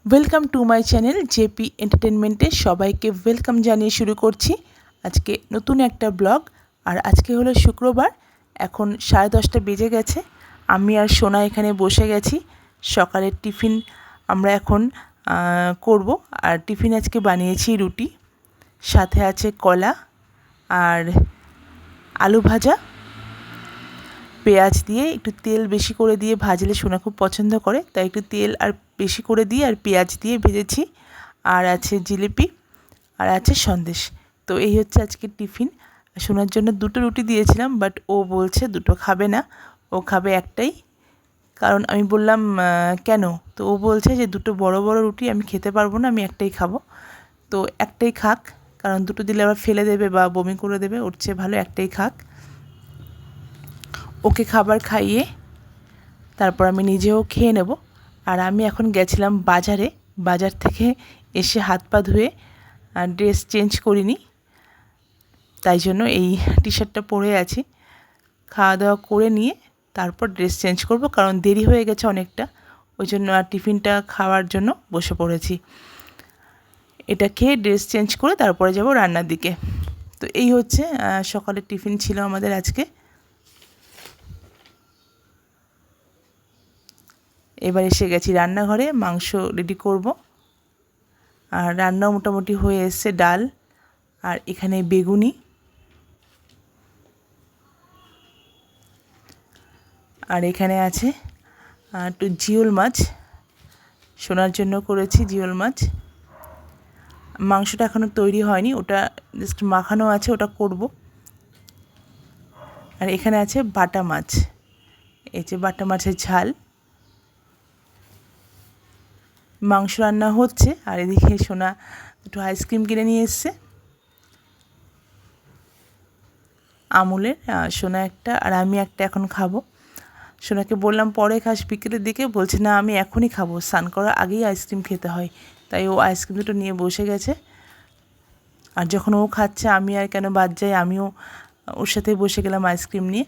Welcome to my channel JP এন্টারটেনমেন্টে সবাইকে welcome জানিয়ে শুরু করছি আজকে নতুন একটা ব্লগ। আর আজকে হলো শুক্রবার, এখন 10:30 বেজে গেছে। আমি আর সোনা এখানে বসে গেছি। সকালের টিফিন আমরা এখন করব। আর টিফিন আজকে বানিয়েছি রুটি, সাথে আছে কলা আর আলু ভাজা। পেঁয়াজ দিয়ে একটু তেল বেশি করে দিয়ে ভাজলে সোনা খুব পছন্দ করে, তাই একটু তেল আর বেশি করে দিয়ে আর পেঁয়াজ দিয়ে ভেজেছি। আর আছে জিলিপি আর আছে সন্দেশ। তো এই হচ্ছে আজকের টিফিন। সোনার জন্য দুটো রুটি দিয়েছিলাম, বাট ও বলছে দুটো খাবে না, ও খাবে একটাই। কারণ আমি বললাম কেন, তো ও বলছে যে দুটো বড় বড় রুটি আমি খেতে পারবো না, আমি একটাই খাবো। তো একটাই খাক, কারণ দুটো দিলে আবার ফেলে দেবে বা বমি করে দেবে, ওর চেয়ে ভালো একটাই খাক। ওকে খাবার খাইয়ে তারপর আমি নিজেও খেয়ে নেব। আর আমি এখন গেছিলাম বাজারে, বাজার থেকে এসে হাত পা ধুয়ে ড্রেস চেঞ্জ করিনি, তাই জন্য এই টি শার্টটা পরে আছি। খাওয়া দাওয়া করে নিয়ে তারপর ড্রেস চেঞ্জ করব, কারণ দেরি হয়ে গেছে অনেকটা, ওই জন্য আর টিফিনটা খাওয়ার জন্য বসে পড়েছি। এটা খেয়ে ড্রেস চেঞ্জ করে তারপরে যাব রান্নার দিকে। তো এই হচ্ছে সকালের টিফিন ছিল আমাদের আজকে। এবার এসে গেছি রান্নাঘরে, মাংস রেডি করব। আর রান্নাও মোটামুটি হয়ে এসছে, ডাল আর এখানে বেগুনি আর এখানে আছে একটু জিওল মাছ, সোনার জন্য করেছি জিওল মাছ। মাংসটা এখনও তৈরি হয়নি, ওটা জাস্ট মাখানো আছে, ওটা করব। আর এখানে আছে বাটা মাছ, এই যে বাটা মাছের ঝাল। মাংস রান্না হচ্ছে আর এদিকে সোনা একটু আইসক্রিম কিনে নিয়ে এসছে আমুলের। সোনা একটা আর আমি একটা এখন খাবো। সোনাকে বললাম পরে খাস বিকেলের দিকে, বলছে না আমি এখনই খাবো, স্নান করার আগেই আইসক্রিম খেতে হয়। তাই ও আইসক্রিম দুটো নিয়ে বসে গেছে। আর যখন ও খাচ্ছে আমি আর কেন বাদ যাই, আমিও ওর সাথে বসে গেলাম আইসক্রিম নিয়ে।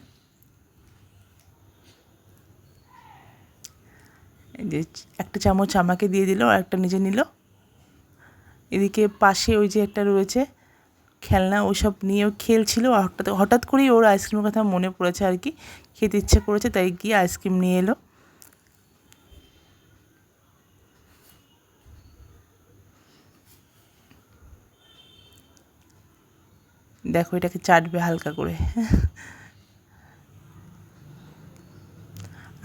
যে একটা চামচ আমাকে দিয়ে দিল আর একটা নিজে নিল। এদিকে পাশে ওই যে একটা রয়েছে খেলনা, ওসব নিয়েও খেলছিল। হঠাৎ হঠাৎ করেই ওর আইসক্রিমের কথা মনে পড়েছে আর কি, খেতে ইচ্ছে করেছে, তাই গিয়ে আইসক্রিম নিয়ে এলো। দেখো এটাকে চাটবে হালকা করে।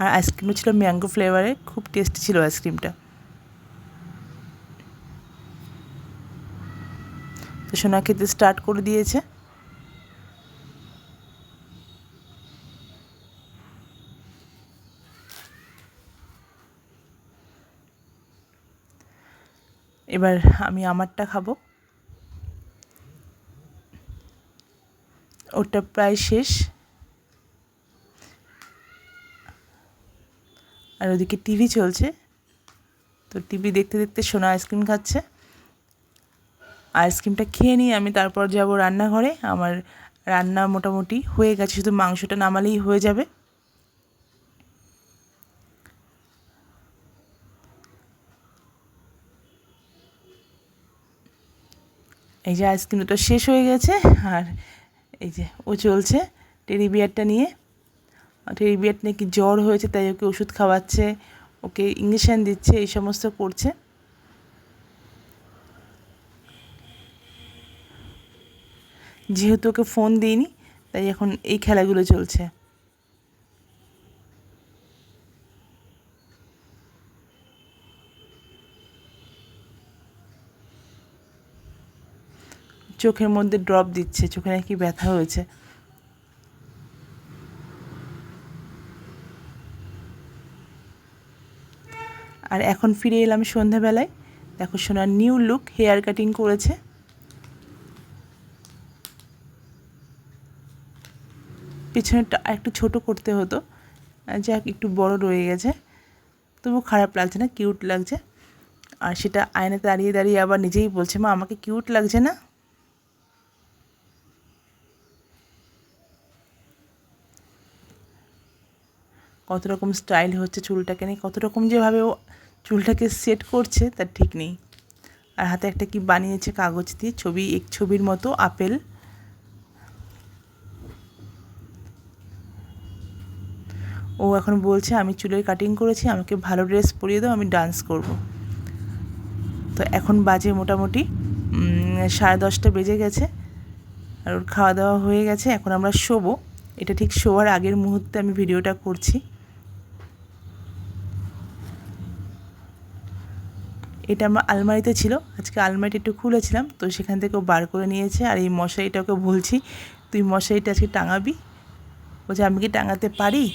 আর আইসক্রিমটা ছিল ম্যাঙ্গো ফ্লেভারে, খুব টেস্টি ছিল আইসক্রিমটা। তো সোনা খেতে স্টার্ট করে দিয়েছে। এবার আমি আমারটা খাবো, ওটা প্রায় শেষ। আর ওদিকে টিভি চলছে, তো টিভি দেখতে দেখতে সোনা আইসক্রিম খাচ্ছে। আইসক্রিমটা খেয়ে নিয়ে আমি তারপর যাব রান্নাঘরে। আমার রান্না মোটামুটি হয়ে গেছে, শুধু মাংসটা নামালেই হয়ে যাবে। এই যে আইসক্রিম দুটো শেষ হয়ে গেছে। আর এই যে ও চলছে টেডি বিয়ারটা নিয়ে। টেডি বিয়ারটা নাকি জ্বর হয়েছে, তাই ওকে ওষুধ খাওয়াচ্ছে, ওকে ইঞ্জেকশান দিচ্ছে, এই সমস্ত করছে। যেহেতু ওকে ফোন দিইনি, তাই এখন এই খেলাগুলো চলছে। চোখের মধ্যে ড্রপ দিচ্ছে, চোখে নাকি ব্যথা হয়েছে। আর এখন ফিরে এলাম সন্ধ্যাবেলায়। দেখো সোনার নিউ লুক, হেয়ার কাটিং করেছে। পেছনেরটা একটু ছোট করতে হতো, যাক একটু বড় রয়ে গেছে, তবু খারাপ লাগছে না, কিউট লাগছে। আর সেটা আয়নাতে দাঁড়িয়ে দাঁড়িয়ে আবার নিজেই বলছে, মা আমাকে কিউট লাগছে না। কত রকম স্টাইল হচ্ছে চুলটাকে নিয়ে, কত রকম যেভাবে ও চুলটাকে সেট করছে তার ঠিক নেই। আর হাতে একটা কি বানিয়েছে কাগজ দিয়ে, ছবির মতো আপেল। ও এখন বলছে আমি চুলের কাটিং করেছি, আমাকে ভালো ড্রেস পরিয়ে দাও, আমি ডান্স করব। তো এখন বাজে মোটামুটি 10:30 বেজে গেছে, আর ওর খাওয়া দাওয়া হয়ে গেছে। এখন আমরা শোবো। এটা ঠিক শোয়ার আগের মুহূর্তে আমি ভিডিওটা করছি। এটা আমার আলমারিতে ছিল, আজকে আলমারিটা একটু খুলেছিলাম, তো সেখান থেকে ও বার করে নিয়েছে। আর এই মশারিটা ওকে বলছি তুই মশারিটা আজকে টাঙাবি। বলছে আমি কি টাঙাতে পারি?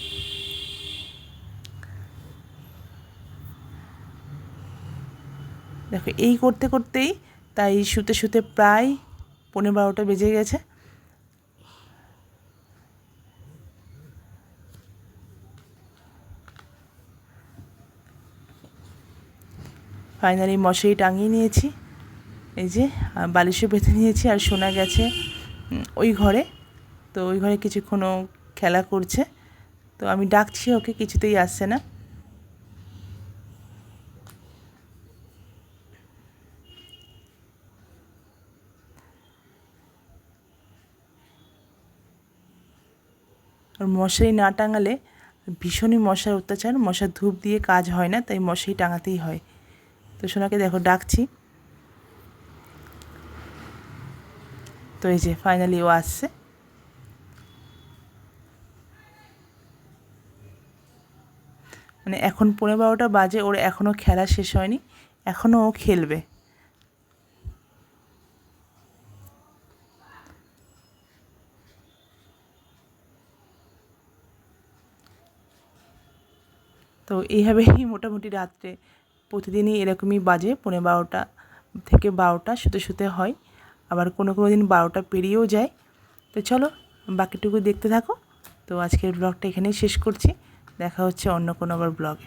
দেখো এই করতে করতেই তাই শুতে শুতে প্রায় 11:30 বেজে গেছে। ফাইনালি মশারি টাঙিয়ে নিয়েছি, এই যে বালিশও পেতে নিয়েছি। আর শোনা গেছে ওই ঘরে, তো ওই ঘরে কিছুক্ষণও খেলা করছে। তো আমি ডাকছি ওকে, কিছুতেই আসছে না। আর মশারি না টাঙালে ভীষণই মশার অত্যাচার, মশার ধূপ দিয়ে কাজ হয় না, তাই মশারি টাঙাতেই হয়। তো সোনাকে দেখো ডাকছি, তো এই যে ফাইনালি ও আসছে। মানে এখন 12:15 বাজে, ওর এখনও খেলা শেষ হয়নি, এখনও ও খেলবে। তো এইভাবেই মোটামুটি রাত্রে প্রতিদিনই এরকমই বাজে, 12:15 থেকে 12টা শুতে শুতে হয়। আবার কোনো কোনো দিন 12টা পেরিয়েও যায়। তো চলো বাকিটুকু দেখতে থাকো। তো আজকের ব্লগটা এখানেই শেষ করছি, দেখা হচ্ছে অন্য কোনো আবার ব্লগে।